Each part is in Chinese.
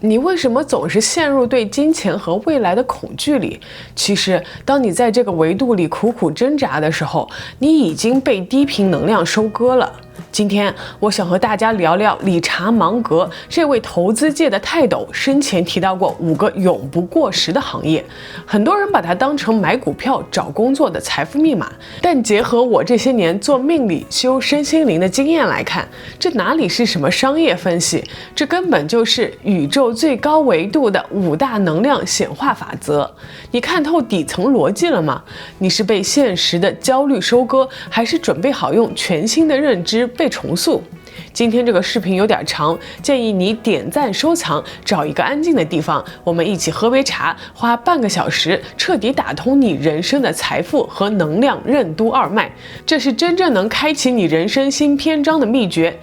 你为什么总是陷入对金钱和未来的恐惧里？其实，当你在这个维度里苦苦挣扎的时候，你已经被低频能量收割了。今天我想和大家聊聊理查芒格这位投资界的泰斗生前提到过5个永不过时的行业，很多人把它当成买股票、找工作的财富密码，但结合我这些年做命理、修身心灵的经验来看，这哪里是什么商业分析，这根本就是宇宙最高维度的5大能量显化法则。你看透底层逻辑了吗？你是被现实的焦虑收割，还是准备好用全新的认知被重塑？今天这个视频有点长，建议你点赞收藏，找一个安静的地方，我们一起喝杯茶，花半个小时彻底打通你人生的财富和能量任督二脉，这是真正能开启你人生新篇章的秘诀。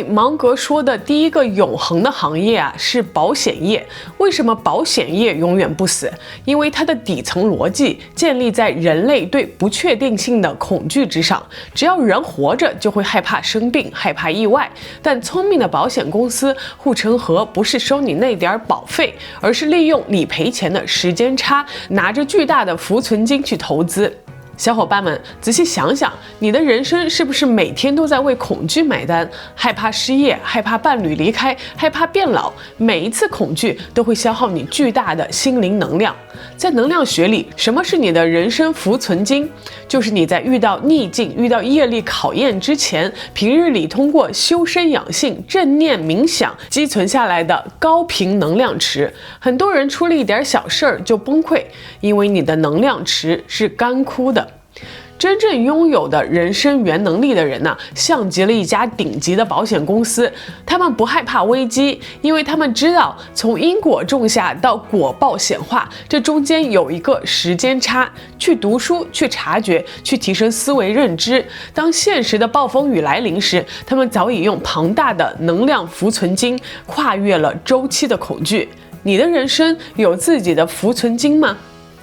芒格说的第一个永恒的行业啊，是保险业。为什么保险业永远不死？因为它的底层逻辑建立在人类对不确定性的恐惧之上，只要人活着就会害怕生病，害怕意外。但聪明的保险公司护城河不是收你那点保费，而是利用理赔钱的时间差，拿着巨大的浮存金去投资。小伙伴们，仔细想想，你的人生是不是每天都在为恐惧买单？害怕失业，害怕伴侣离开，害怕变老，每一次恐惧都会消耗你巨大的心灵能量。在能量学里，什么是你的人生浮存金？就是你在遇到逆境、遇到业力考验之前，平日里通过修身养性、正念冥想积存下来的高频能量池。很多人出了一点小事儿就崩溃，因为你的能量池是干枯的。真正拥有的人生原能力的人呢，像极了一家顶级的保险公司。他们不害怕危机，因为他们知道从因果种下到果报显化，这中间有一个时间差。去读书，去察觉，去提升思维认知。当现实的暴风雨来临时，他们早已用庞大的能量浮存金跨越了周期的恐惧。你的人生有自己的浮存金吗？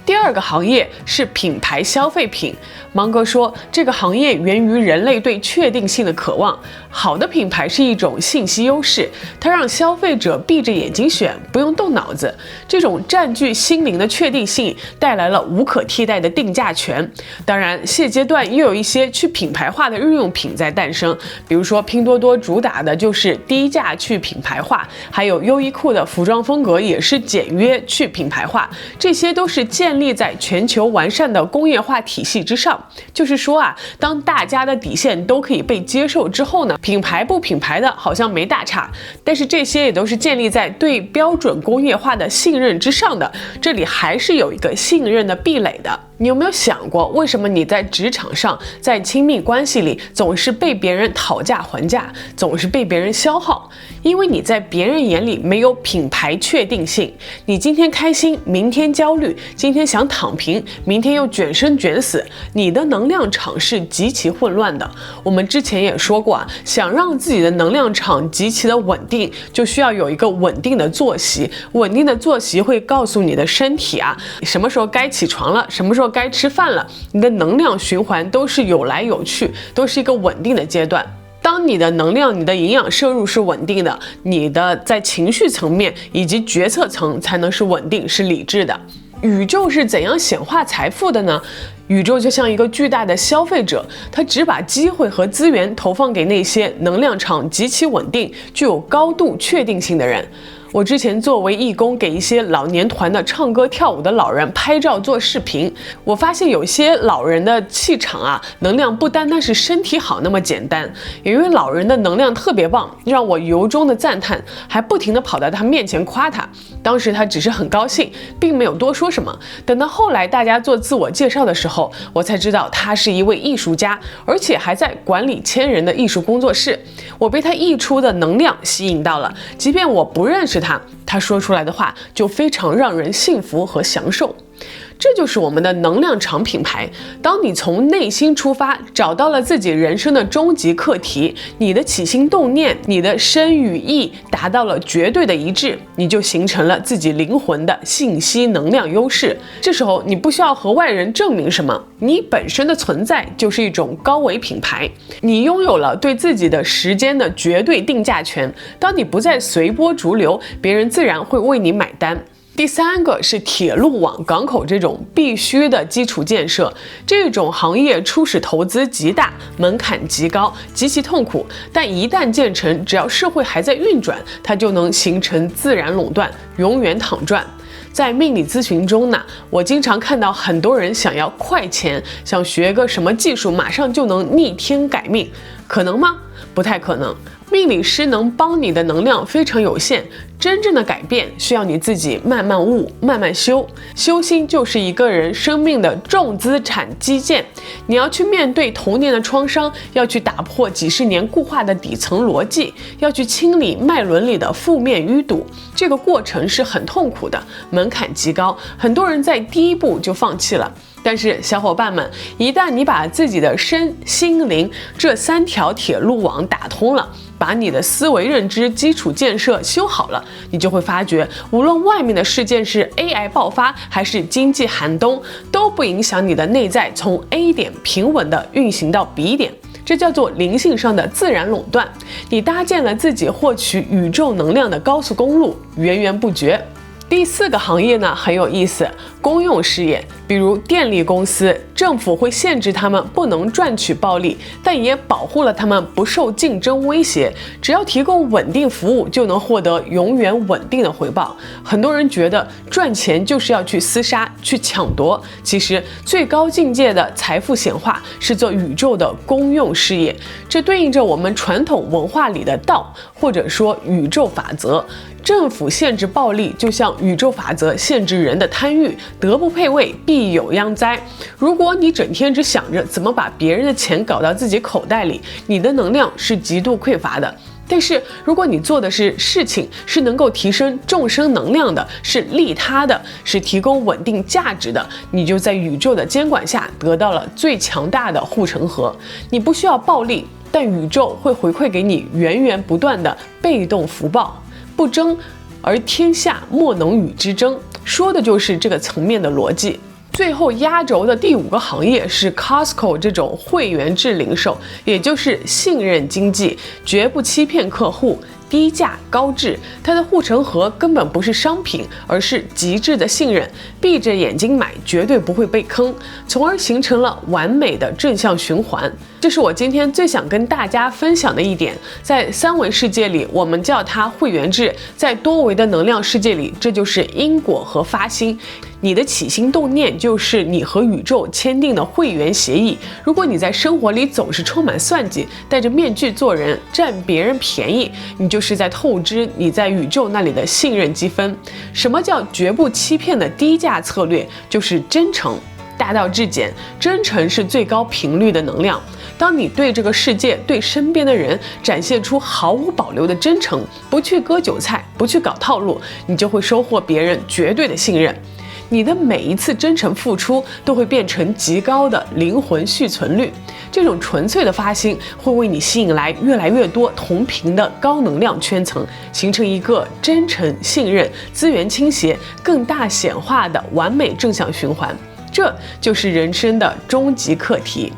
第二个行业是品牌消费品。芒格说，这个行业源于人类对确定性的渴望。好的品牌是一种信息优势，它让消费者闭着眼睛选，不用动脑子。这种占据心灵的确定性带来了无可替代的定价权。当然，现阶段又有一些去品牌化的日用品在诞生，比如说拼多多主打的就是低价去品牌化，还有优衣库的服装风格也是简约去品牌化，这些都是建立在全球完善的工业化体系之上。就是说啊，当大家的底线都可以被接受之后呢，品牌不品牌的好像没大差，但是这些也都是建立在对标准工业化的信任之上的，这里还是有一个信任的壁垒的。你有没有想过，为什么你在职场上，在亲密关系里总是被别人讨价还价，总是被别人消耗？因为你在别人眼里没有品牌确定性。你今天开心，明天焦虑，今天想躺平，明天又卷生卷死，你的能量场是极其混乱的。我们之前也说过啊，想让自己的能量场极其的稳定，就需要有一个稳定的作息。稳定的作息会告诉你的身体啊，什么时候该起床了，什么时候该吃饭了，你的能量循环都是有来有去，都是一个稳定的阶段。当你的能量、你的营养摄入是稳定的，你的在情绪层面以及决策层才能是稳定、是理智的。宇宙是怎样显化财富的呢？宇宙就像一个巨大的消费者，它只把机会和资源投放给那些能量场极其稳定、具有高度确定性的人。我之前作为义工，给一些老年团的唱歌跳舞的老人拍照做视频，我发现有些老人的气场啊，能量不单单是身体好那么简单。有一位老人的能量特别棒，让我由衷的赞叹，还不停地跑到他面前夸他。当时他只是很高兴，并没有多说什么。等到后来大家做自我介绍的时候，我才知道他是一位艺术家，而且还在管理1000人的艺术工作室。我被他溢出的能量吸引到了，即便我不认识他说出来的话就非常让人信服和享受。这就是我们的能量场品牌。当你从内心出发，找到了自己人生的终极课题，你的起心动念，你的身与意达到了绝对的一致，你就形成了自己灵魂的信息能量优势。这时候你不需要和外人证明什么，你本身的存在就是一种高维品牌，你拥有了对自己的时间的绝对定价权。当你不再随波逐流，别人自然会为你买单。第三个是铁路网、港口这种必须的基础建设，这种行业初始投资极大，门槛极高，极其痛苦，但一旦建成，只要社会还在运转，它就能形成自然垄断，永远躺赚。在命理咨询中呢，我经常看到很多人想要快钱，想学个什么技术，马上就能逆天改命，可能吗？不太可能。命理师能帮你的能量非常有限，真正的改变需要你自己慢慢悟，慢慢修。修心就是一个人生命的重资产基建，你要去面对童年的创伤，要去打破几十年固化的底层逻辑，要去清理脉轮里的负面淤堵。这个过程是很痛苦的，门槛极高，很多人在第一步就放弃了。但是小伙伴们，一旦你把自己的身心灵这3条铁路网打通了，把你的思维认知基础建设修好了，你就会发觉，无论外面的事件是 AI 爆发还是经济寒冬，都不影响你的内在从 A 点平稳地运行到 B 点。这叫做灵性上的自然垄断，你搭建了自己获取宇宙能量的高速公路，源源不绝。第4个行业呢很有意思，公用事业，比如电力公司，政府会限制他们不能赚取暴利，但也保护了他们不受竞争威胁。只要提供稳定服务，就能获得永远稳定的回报。很多人觉得赚钱就是要去厮杀、去抢夺，其实最高境界的财富显化是做宇宙的公用事业，这对应着我们传统文化里的道，或者说宇宙法则。政府限制暴利，就像宇宙法则限制人的贪欲，德不配位，必有殃灾。如果你整天只想着怎么把别人的钱搞到自己口袋里，你的能量是极度匮乏的。但是如果你做的事情是能够提升众生能量的，是利他的，是提供稳定价值的，你就在宇宙的监管下得到了最强大的护城河。你不需要暴利，但宇宙会回馈给你源源不断的被动福报。不争而天下莫能与之争，说的就是这个层面的逻辑。最后压轴的第5个行业是 Costco 这种会员制零售，也就是信任经济，绝不欺骗客户，低价高质。它的护城河根本不是商品，而是极致的信任，闭着眼睛买绝对不会被坑，从而形成了完美的正向循环。这是我今天最想跟大家分享的一点。在3维世界里，我们叫它会员制；在多维的能量世界里，这就是因果和发心。你的起心动念就是你和宇宙签订的会员协议。如果你在生活里总是充满算计，戴着面具做人，占别人便宜，你就是在透支你在宇宙那里的信任积分。什么叫绝不欺骗的低价策略？就是真诚。大道至简，真诚是最高频率的能量。当你对这个世界、对身边的人展现出毫无保留的真诚，不去割韭菜，不去搞套路，你就会收获别人绝对的信任。你的每一次真诚付出都会变成极高的灵魂续存率，这种纯粹的发心会为你吸引来越来越多同频的高能量圈层，形成一个真诚、信任、资源倾斜、更大显化的完美正向循环。这就是人生的终极课题。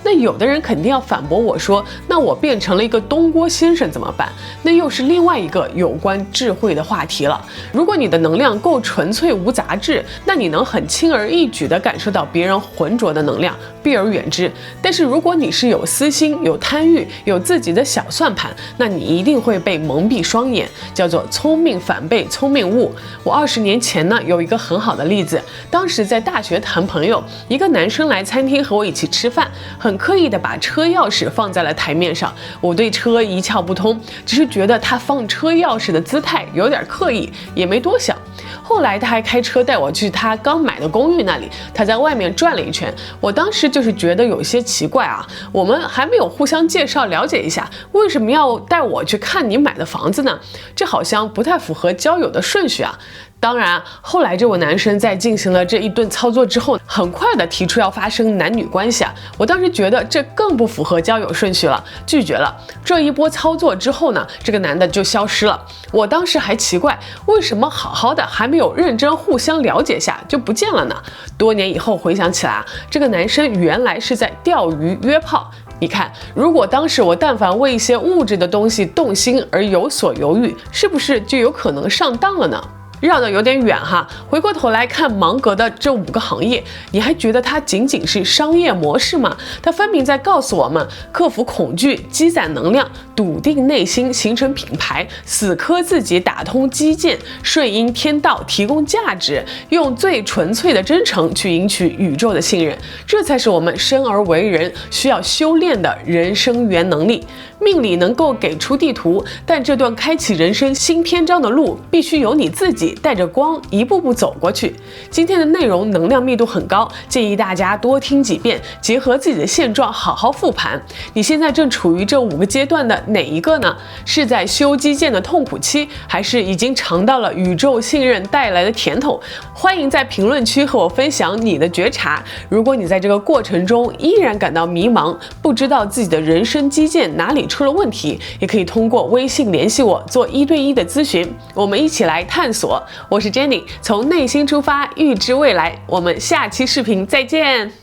那有的人肯定要反驳我说，那我变成了一个东郭先生怎么办？那又是另外一个有关智慧的话题了。如果你的能量够纯粹无杂质，那你能很轻而易举地感受到别人浑浊的能量，避而远之。但是如果你是有私心、有贪欲、有自己的小算盘，那你一定会被蒙蔽双眼，叫做聪明反被聪明误。我20年前呢有一个很好的例子，当时在大学谈朋友，一个男生来餐厅和我一起吃饭，很刻意的把车钥匙放在了台面上。我对车一窍不通，只是觉得他放车钥匙的姿态有点刻意，也没多想。后来他还开车带我去他刚买的公寓那里，他在外面转了一圈。我当时就是觉得有些奇怪啊，我们还没有互相介绍了解一下，为什么要带我去看你买的房子呢？这好像不太符合交友的顺序啊。当然，后来这位男生在进行了这一顿操作之后，很快的提出要发生男女关系啊！我当时觉得这更不符合交友顺序了，拒绝了。这一波操作之后呢，这个男的就消失了。我当时还奇怪，为什么好好的还没有认真互相了解下就不见了呢？多年以后回想起来啊，这个男生原来是在钓鱼约炮。你看，如果当时我但凡为一些物质的东西动心而有所犹豫，是不是就有可能上当了呢？绕得有点远哈，回过头来看芒格的这5个行业，你还觉得它仅仅是商业模式吗？它分明在告诉我们，克服恐惧，积攒能量，笃定内心，形成品牌，死磕自己，打通基建，顺应天道，提供价值，用最纯粹的真诚去赢取宇宙的信任，这才是我们生而为人需要修炼的人生原能力。命理能够给出地图，但这段开启人生新篇章的路，必须由你自己带着光一步步走过去。今天的内容能量密度很高，建议大家多听几遍，结合自己的现状好好复盘。你现在正处于这5个阶段的哪一个呢？是在修基建的痛苦期，还是已经尝到了宇宙信任带来的甜头？欢迎在评论区和我分享你的觉察。如果你在这个过程中依然感到迷茫，不知道自己的人生基建哪里出了问题，也可以通过微信联系我做1对1的咨询，我们一起来探索。我是 Jenny， 从内心出发，预知未来。我们下期视频再见。